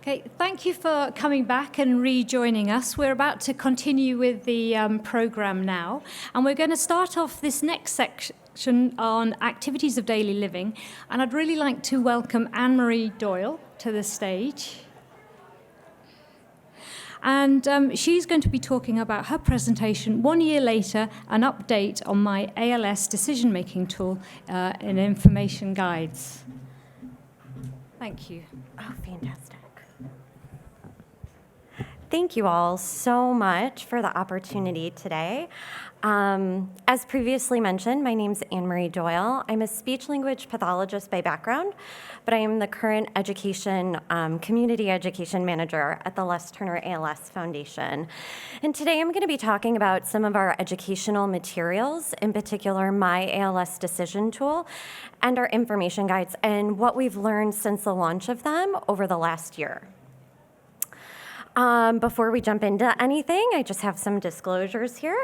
Okay, thank you for coming back and rejoining us. We're about to continue with the program now, and we're going to start off this next section on activities of daily living, and I'd really like to welcome Anne-Marie Doyle to the stage. And she's going to be talking about her presentation, 1 year later, an update on my ALS decision-making tool in information guides. Thank you. Oh, fantastic. Thank you all so much for the opportunity today. As previously mentioned, my name's Anne-Marie Doyle. I'm a speech-language pathologist by background, but I am the current community education manager at the Les Turner ALS Foundation. And today I'm going to be talking about some of our educational materials, in particular my ALS decision tool and our information guides, and what we've learned since the launch of them over the last year. Before we jump into anything, I just have some disclosures here.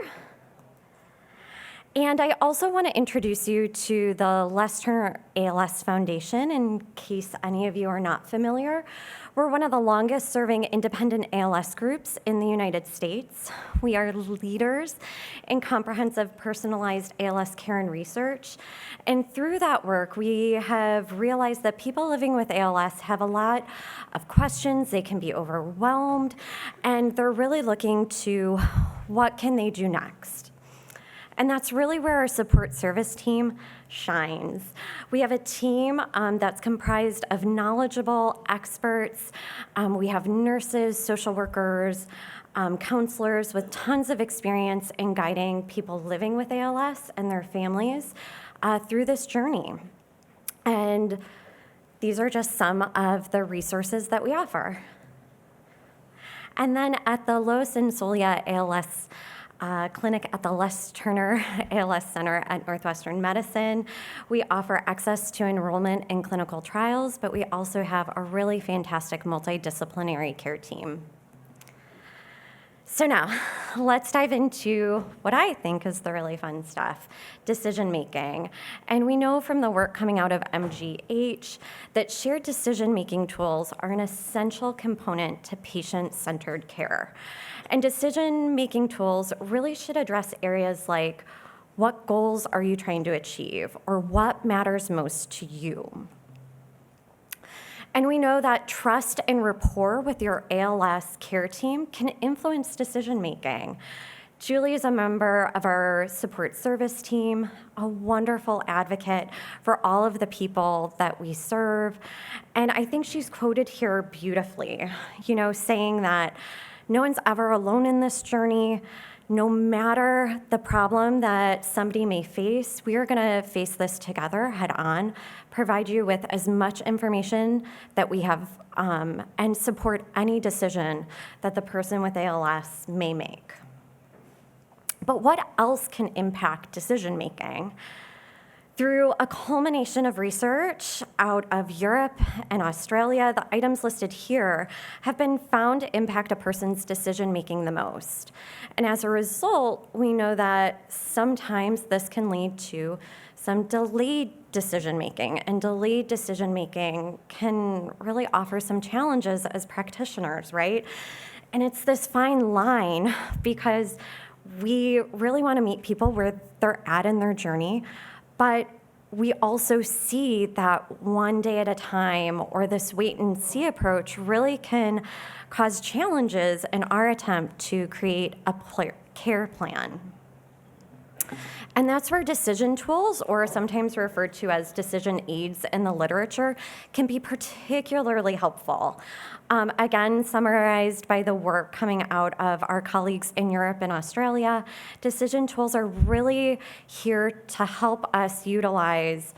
And I also want to introduce you to the Les Turner ALS Foundation, in case any of you are not familiar. We're one of the longest serving independent ALS groups in the United States. We are leaders in comprehensive personalized ALS care and research. And through that work, we have realized that people living with ALS have a lot of questions. They can be overwhelmed, and they're really looking to what can they do next. And that's really where our support service team shines. We have a team that's comprised of knowledgeable experts. We have nurses, social workers, counselors with tons of experience in guiding people living with ALS and their families through this journey. And these are just some of the resources that we offer. And then at the Lois and Solia ALS clinic at the Les Turner ALS Center at Northwestern Medicine, we offer access to enrollment in clinical trials, but we also have a really fantastic multidisciplinary care team. So now, let's dive into what I think is the really fun stuff, decision-making. And we know from the work coming out of MGH that shared decision-making tools are an essential component to patient-centered care. And decision-making tools really should address areas like, what goals are you trying to achieve, or what matters most to you? And we know that trust and rapport with your ALS care team can influence decision-making. Julie is a member of our support service team, a wonderful advocate for all of the people that we serve. And I think she's quoted here beautifully, saying that no one's ever alone in this journey. No matter the problem that somebody may face, we are going to face this together head on, provide you with as much information that we have, and support any decision that the person with ALS may make. But what else can impact decision-making? Through a culmination of research out of Europe and Australia, the items listed here have been found to impact a person's decision-making the most. And as a result, we know that sometimes this can lead to some delayed decision-making, and delayed decision-making can really offer some challenges as practitioners, right? And it's this fine line because we really want to meet people where they're at in their journey, but we also see that one day at a time, or this wait and see approach, really can cause challenges in our attempt to create a care plan. And that's where decision tools, or sometimes referred to as decision aids in the literature, can be particularly helpful. Again, summarized by the work coming out of our colleagues in Europe and Australia, decision tools are really here to help us utilize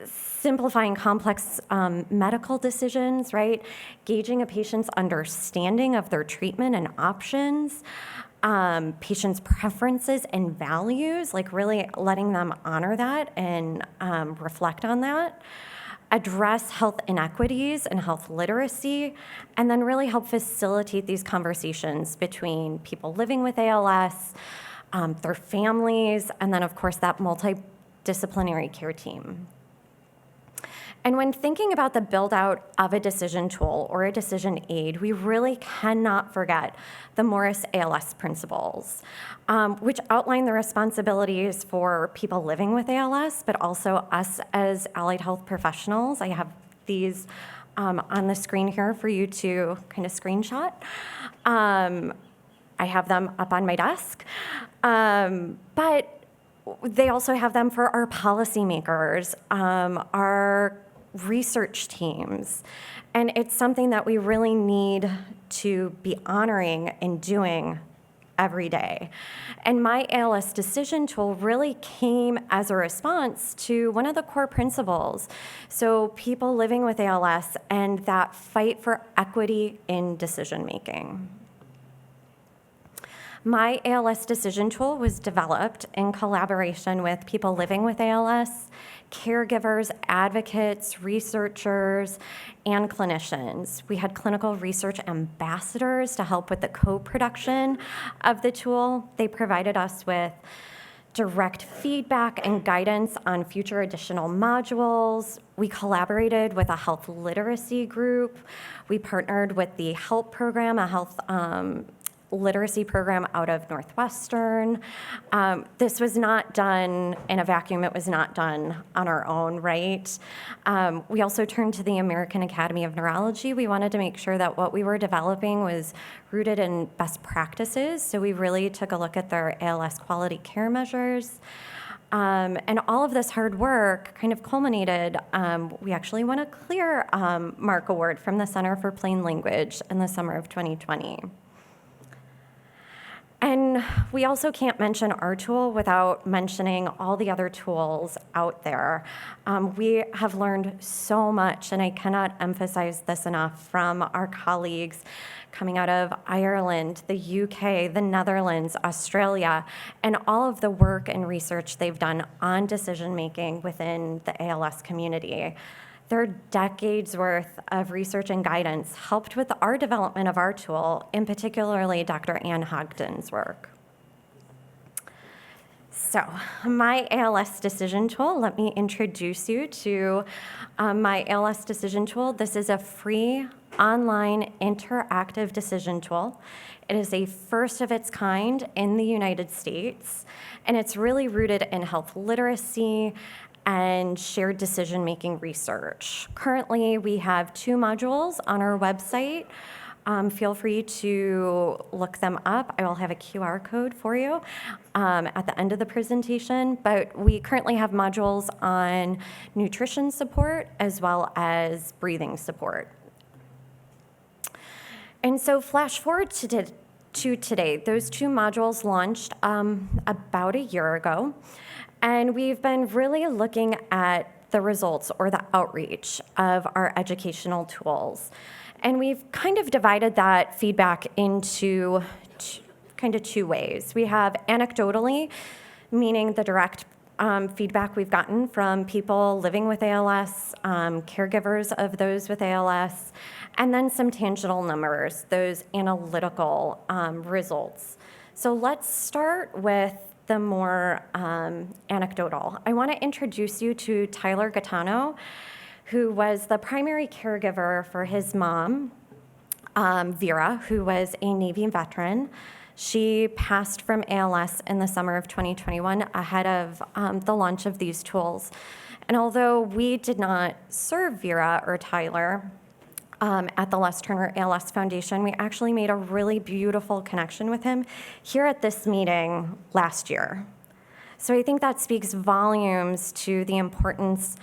simplifying complex medical decisions, right? Gauging a patient's understanding of their treatment and options, patients' preferences and values, like really letting them honor that and reflect on that, address health inequities and health literacy, and then really help facilitate these conversations between people living with ALS, their families, and then of course that multidisciplinary care team. And when thinking about the build out of a decision tool or a decision aid, we really cannot forget the Morris ALS principles, which outline the responsibilities for people living with ALS, but also us as allied health professionals. I have these on the screen here for you to kind of screenshot. I have them up on my desk. But they also have them for our policymakers, our research teams. And it's something that we really need to be honoring and doing every day. And my ALS decision tool really came as a response to one of the core principles. So people living with ALS and that fight for equity in decision making. My ALS decision tool was developed in collaboration with people living with ALS, caregivers, advocates, researchers, and clinicians. We had clinical research ambassadors to help with the co-production of the tool. They provided us with direct feedback and guidance on future additional modules. We collaborated with a health literacy group. We partnered with the HELP program, a health literacy program out of Northwestern. This was not done in a vacuum. It was not done on our own, right? We also turned to the American Academy of Neurology. We wanted to make sure that what we were developing was rooted in best practices, so we really took a look at their ALS quality care measures. And all of this hard work kind of culminated. We actually won a Clear Mark Award from the Center for Plain Language in the summer of 2020. And we also can't mention our tool without mentioning all the other tools out there. We have learned so much, and I cannot emphasize this enough, from our colleagues coming out of Ireland, the UK, the Netherlands, Australia, and all of the work and research they've done on decision-making within the ALS community. Their decades worth of research and guidance helped with our development of our tool, in particularly Dr. Ann Hogden's work. So my ALS decision tool, let me introduce you to my ALS decision tool. This is a free online interactive decision tool. It is a first of its kind in the United States, and it's really rooted in health literacy and shared decision-making research. Currently, we have 2 modules on our website. Feel free to look them up. I will have a QR code for you at the end of the presentation, but we currently have modules on nutrition support as well as breathing support. And so flash forward to today. Those 2 modules launched about a year ago. And we've been really looking at the results or the outreach of our educational tools. And we've kind of divided that feedback into kind of 2 ways. We have anecdotally, meaning the direct feedback we've gotten from people living with ALS, caregivers of those with ALS, and then some tangible numbers, those analytical results. So let's start with the more anecdotal. I want to introduce you to Tyler Gaetano, who was the primary caregiver for his mom, Vera, who was a Navy veteran. She passed from ALS in the summer of 2021 ahead of the launch of these tools. And although we did not serve Vera or Tyler at the Les Turner ALS Foundation, we actually made a really beautiful connection with him here at this meeting last year. So I think that speaks volumes to the importance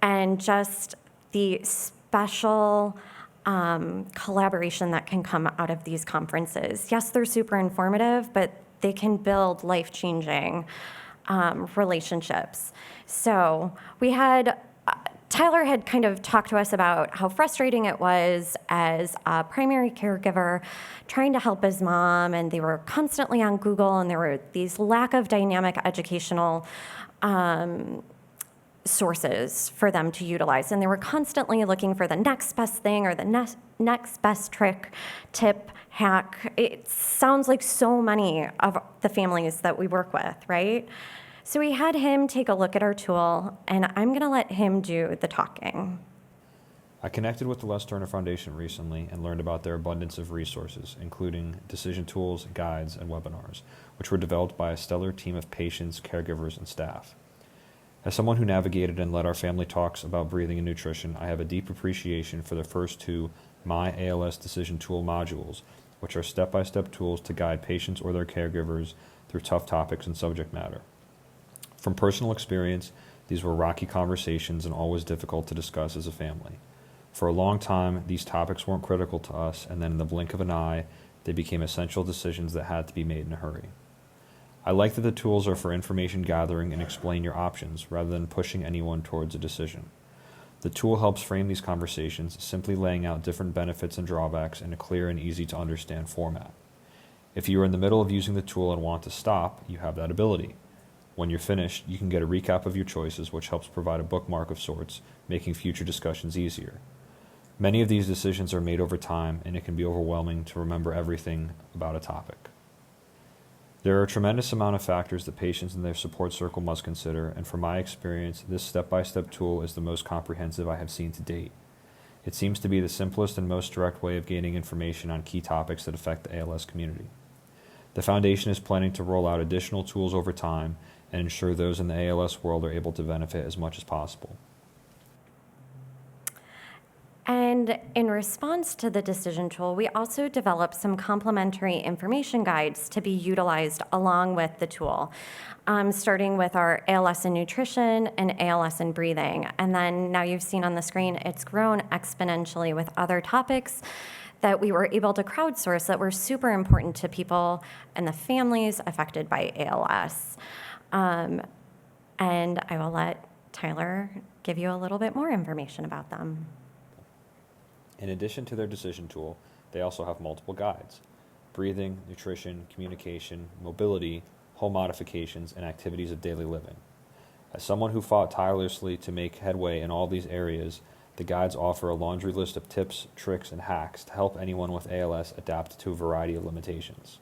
and just the special collaboration that can come out of these conferences. Yes, they're super informative, but they can build life-changing relationships. So we had Tyler had kind of talked to us about how frustrating it was as a primary caregiver trying to help his mom, and they were constantly on Google, and there were these lack of dynamic educational sources for them to utilize, and they were constantly looking for the next best thing or the next best trick, tip, hack. It sounds like so many of the families that we work with, right? So we had him take a look at our tool, and I'm going to let him do the talking. I connected with the Les Turner Foundation recently and learned about their abundance of resources, including decision tools, guides, and webinars, which were developed by a stellar team of patients, caregivers, and staff. As someone who navigated and led our family talks about breathing and nutrition, I have a deep appreciation for the first two My ALS Decision Tool modules, which are step-by-step tools to guide patients or their caregivers through tough topics and subject matter. From personal experience, these were rocky conversations and always difficult to discuss as a family. For a long time, these topics weren't critical to us, and then in the blink of an eye, they became essential decisions that had to be made in a hurry. I like that the tools are for information gathering and explain your options, rather than pushing anyone towards a decision. The tool helps frame these conversations, simply laying out different benefits and drawbacks in a clear and easy to understand format. If you are in the middle of using the tool and want to stop, you have that ability. When you're finished, you can get a recap of your choices, which helps provide a bookmark of sorts, making future discussions easier. Many of these decisions are made over time, and it can be overwhelming to remember everything about a topic. There are a tremendous amount of factors that patients and their support circle must consider, and from my experience, this step-by-step tool is the most comprehensive I have seen to date. It seems to be the simplest and most direct way of gaining information on key topics that affect the ALS community. The Foundation is planning to roll out additional tools over time and ensure those in the ALS world are able to benefit as much as possible. And in response to the decision tool, we also developed some complementary information guides to be utilized along with the tool, starting with our ALS and nutrition and ALS and breathing. And then now you've seen on the screen, it's grown exponentially with other topics that we were able to crowdsource that were super important to people and the families affected by ALS. And I will let Tyler give you a little bit more information about them. In addition to their decision tool, they also have multiple guides: breathing, nutrition, communication, mobility, home modifications, and activities of daily living. As someone who fought tirelessly to make headway in all these areas, the guides offer a laundry list of tips, tricks, and hacks to help anyone with ALS adapt to a variety of limitations.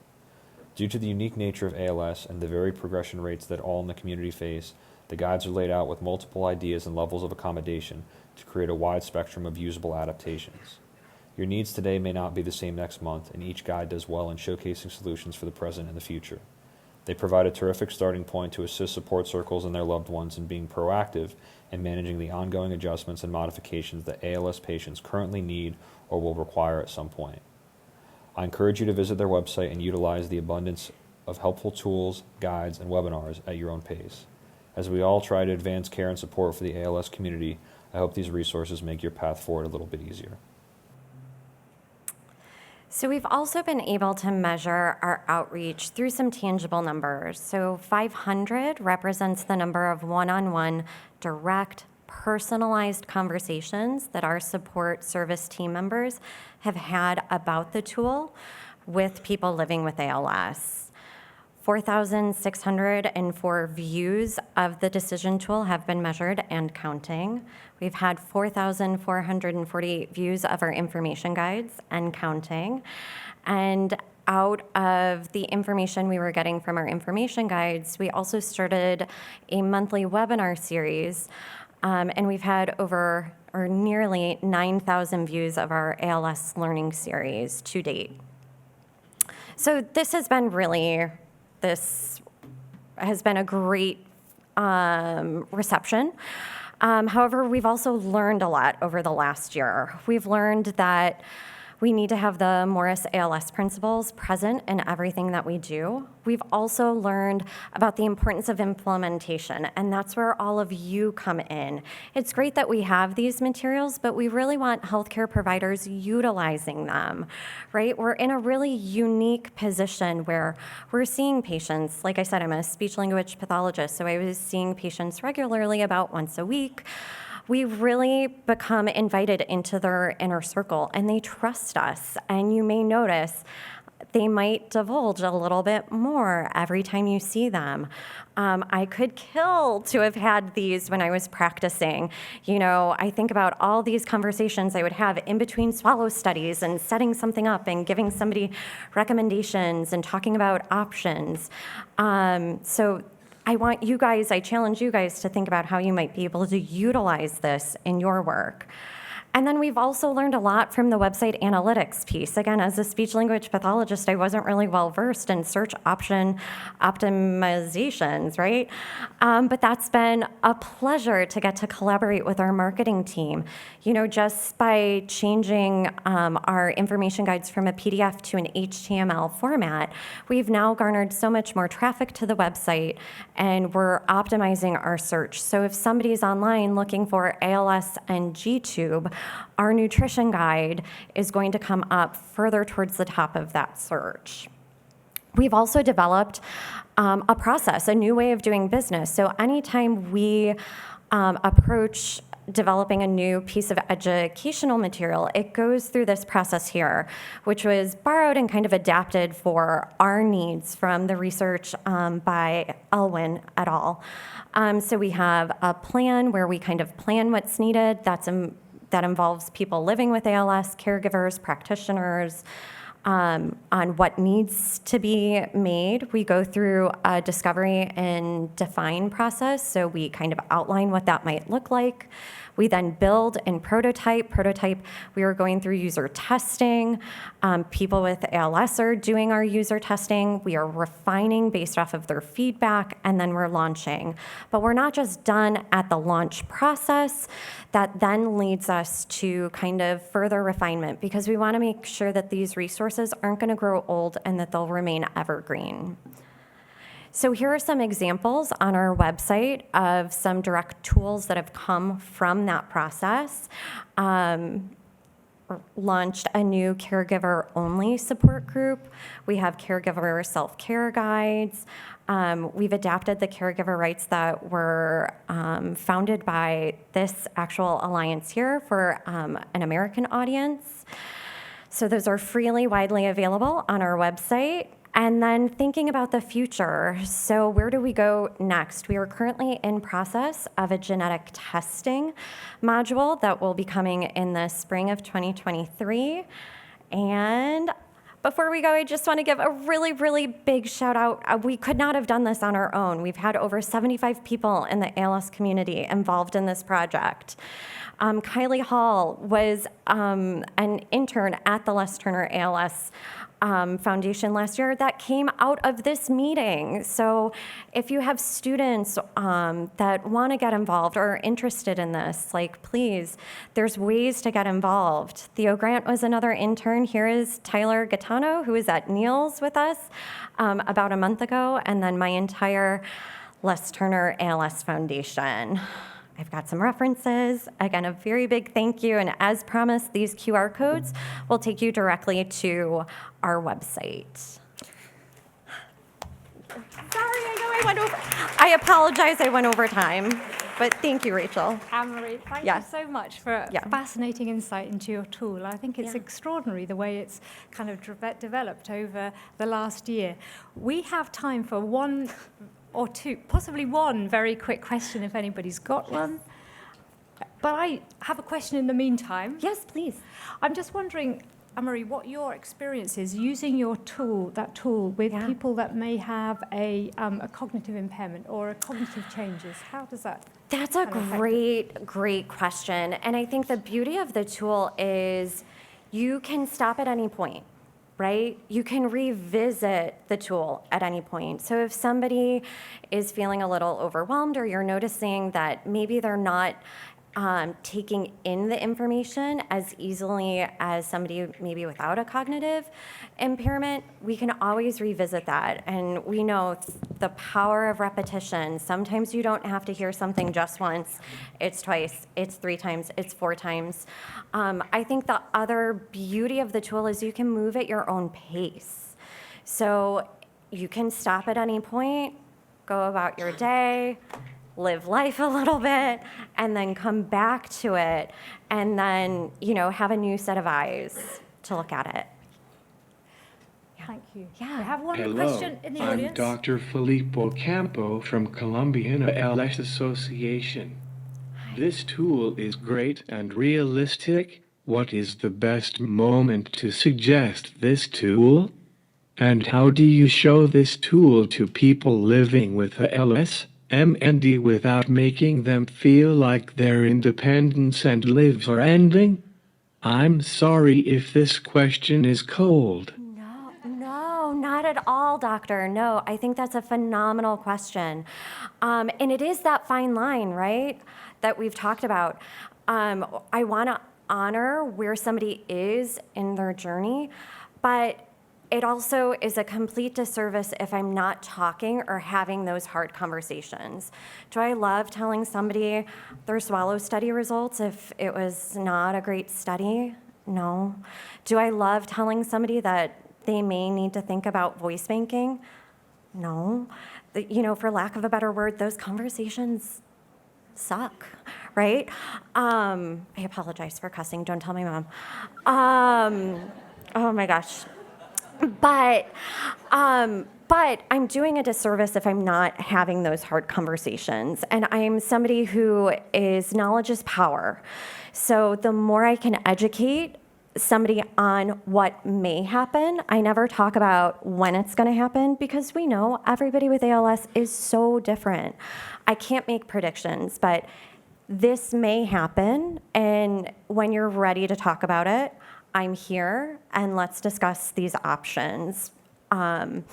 Due to the unique nature of ALS and the varied progression rates that all in the community face, the guides are laid out with multiple ideas and levels of accommodation to create a wide spectrum of usable adaptations. Your needs today may not be the same next month, and each guide does well in showcasing solutions for the present and the future. They provide a terrific starting point to assist support circles and their loved ones in being proactive and managing the ongoing adjustments and modifications that ALS patients currently need or will require at some point. I encourage you to visit their website and utilize the abundance of helpful tools, guides, and webinars at your own pace. As we all try to advance care and support for the ALS community, I hope these resources make your path forward a little bit easier. So we've also been able to measure our outreach through some tangible numbers. So 500 represents the number of one-on-one, direct, personalized conversations that our support service team members have had about the tool with people living with ALS. 4,604 views of the decision tool have been measured and counting. We've had 4,448 views of our information guides and counting. And out of the information we were getting from our information guides, we also started a monthly webinar series, and we've had nearly 9,000 views of our ALS learning series to date. So this has been a great reception. However, we've also learned a lot over the last year. We've learned that we need to have the Morris ALS principles present in everything that we do. We've also learned about the importance of implementation, and that's where all of you come in. It's great that we have these materials, but we really want healthcare providers utilizing them, right? We're in a really unique position where we're seeing patients. Like I said, I'm a speech-language pathologist, so I was seeing patients regularly, about once a week. We've really become invited into their inner circle, and they trust us. And you may notice they might divulge a little bit more every time you see them. I could kill to have had these when I was practicing. You know, I think about all these conversations I would have in between swallow studies and setting something up and giving somebody recommendations and talking about options. So I challenge you guys to think about how you might be able to utilize this in your work. And then we've also learned a lot from the website analytics piece. Again, as a speech-language pathologist, I wasn't really well-versed in search option optimizations, right? But that's been a pleasure to get to collaborate with our marketing team. You know, just by changing our information guides from a PDF to an HTML format, we've now garnered so much more traffic to the website, and we're optimizing our search. So if somebody's online looking for ALS and G-tube, our nutrition guide is going to come up further towards the top of that search. We've also developed a process, a new way of doing business. So anytime we approach developing a new piece of educational material, it goes through this process here, which was borrowed and kind of adapted for our needs from the research by Elwin et al. So we have a plan where we kind of plan what's needed. That involves people living with ALS, caregivers, practitioners, on what needs to be made. We go through a discovery and define process, so we kind of outline what that might look like. We then build and prototype. We are going through user testing. People with ALS are doing our user testing. We are refining based off of their feedback, and then we're launching. But we're not just done at the launch process. That then leads us to kind of further refinement, because we want to make sure that these resources aren't going to grow old and that they'll remain evergreen. So here are some examples on our website of some direct tools that have come from that process. Launched a new caregiver-only support group. We have caregiver self-care guides. We've adapted the caregiver rights that were founded by this actual alliance here for an American audience. So those are freely, widely available on our website. And then thinking about the future, so where do we go next? We are currently in process of a genetic testing module that will be coming in the spring of 2023. And before we go, I just want to give a really, really big shout out. We could not have done this on our own. We've had over 75 people in the ALS community involved in this project. Kylie Hall was an intern at the Les Turner ALS Foundation last year that came out of this meeting. So if you have students that want to get involved or are interested in this, like, please, there's ways to get involved. Theo Grant was another intern. Here is Tyler Gaetano, who was at Neil's with us about a month ago, and then my entire Les Turner ALS Foundation. I've got some references. Again, a very big thank you. And as promised, these QR codes will take you directly to our website. Sorry, I know I went over. I apologize, I went over time. But thank you, Rachel. Anne-Marie, thank you so much for a fascinating insight into your tool. I think it's extraordinary the way it's kind of developed over the last year. We have time for one or two, possibly one very quick question if anybody's got one. But I have a question in the meantime. Yes, please. I'm just wondering, Anne-Marie, what your experience is using your tool, that tool, with people that may have a cognitive impairment or a cognitive changes. How does that? That's a great question. And I think the beauty of the tool is you can stop at any point, right? You can revisit the tool at any point. So if somebody is feeling a little overwhelmed, or you're noticing that maybe they're not taking in the information as easily as somebody maybe without a cognitive impairment, we can always revisit that. And we know the power of repetition. Sometimes you don't have to hear something just once, it's twice, it's 3 times, it's 4 times. I think the other beauty of the tool is you can move at your own pace. So you can stop at any point, go about your day, live life a little bit, and then come back to it, and then, have a new set of eyes to look at it. Thank you. Yeah. We have one Hello, question in the audience. I'm Dr. Filippo Campo from Columbiana ALS Association. This tool is great and realistic. What is the best moment to suggest this tool? And how do you show this tool to people living with ALS MND without making them feel like their independence and lives are ending? I'm sorry if this question is cold. No, not at all, doctor. No, I think that's a phenomenal question. And it is that fine line, right, that we've talked about. I want to honor where somebody is in their journey, but it also is a complete disservice if I'm not talking or having those hard conversations. Do I love telling somebody their swallow study results if it was not a great study? No. Do I love telling somebody that they may need to think about voice banking? No. For lack of a better word, those conversations suck, right? I apologize for cussing. Don't tell my mom. Oh my gosh. But I'm doing a disservice if I'm not having those hard conversations. And I'm somebody who is knowledge is power. So the more I can educate somebody on what may happen, I never talk about when it's going to happen because we know everybody with ALS is so different. I can't make predictions, but this may happen. And when you're ready to talk about it, I'm here, and let's discuss these options. And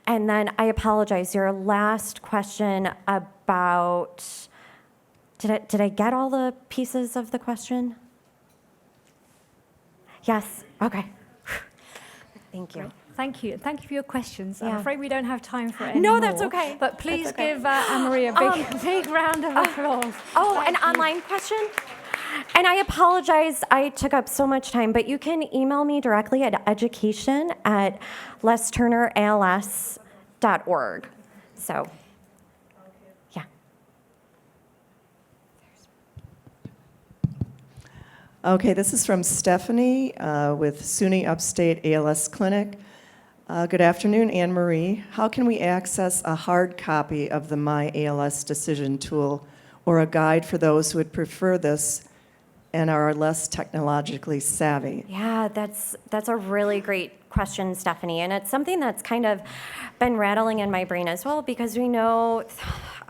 then I apologize, your last question about, did I get all the pieces of the question? Yes, okay. Thank you. Thank you. Thank you for your questions. I'm Yeah. afraid we don't have time for any No, more. that's okay. But please That's okay. give Anne-Marie a big round of applause. Oh, Thank an you. online question? And I apologize, I took up so much time, but you can email me directly at education@lesturners.org. So, yeah. Okay, this is from Stephanie with SUNY Upstate ALS Clinic. Good afternoon, Anne Marie. How can we access a hard copy of the My ALS Decision tool or a guide for those who would prefer this and are less technologically savvy? Yeah, that's a really great question, Stephanie, and it's something that's kind of been rattling in my brain as well because we know,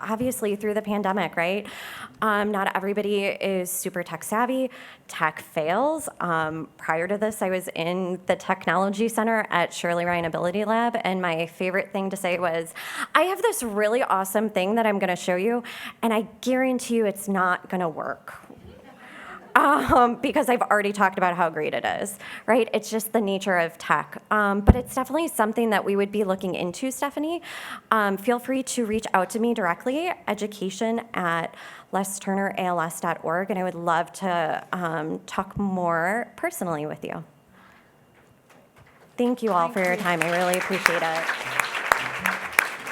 obviously, through the pandemic, right? Not everybody is super tech savvy. Tech fails. Prior to this, I was in the technology center at Shirley Ryan Ability Lab, and my favorite thing to say was, I have this really awesome thing that I'm going to show you, and I guarantee you it's not going to work. Because I've already talked about how great it is, right? It's just the nature of tech. But it's definitely something that we would be looking into, Stephanie. Feel free to reach out to me directly, education@lesturners.org, and I would love to talk more personally with you. Thank you all for your time. I really appreciate it.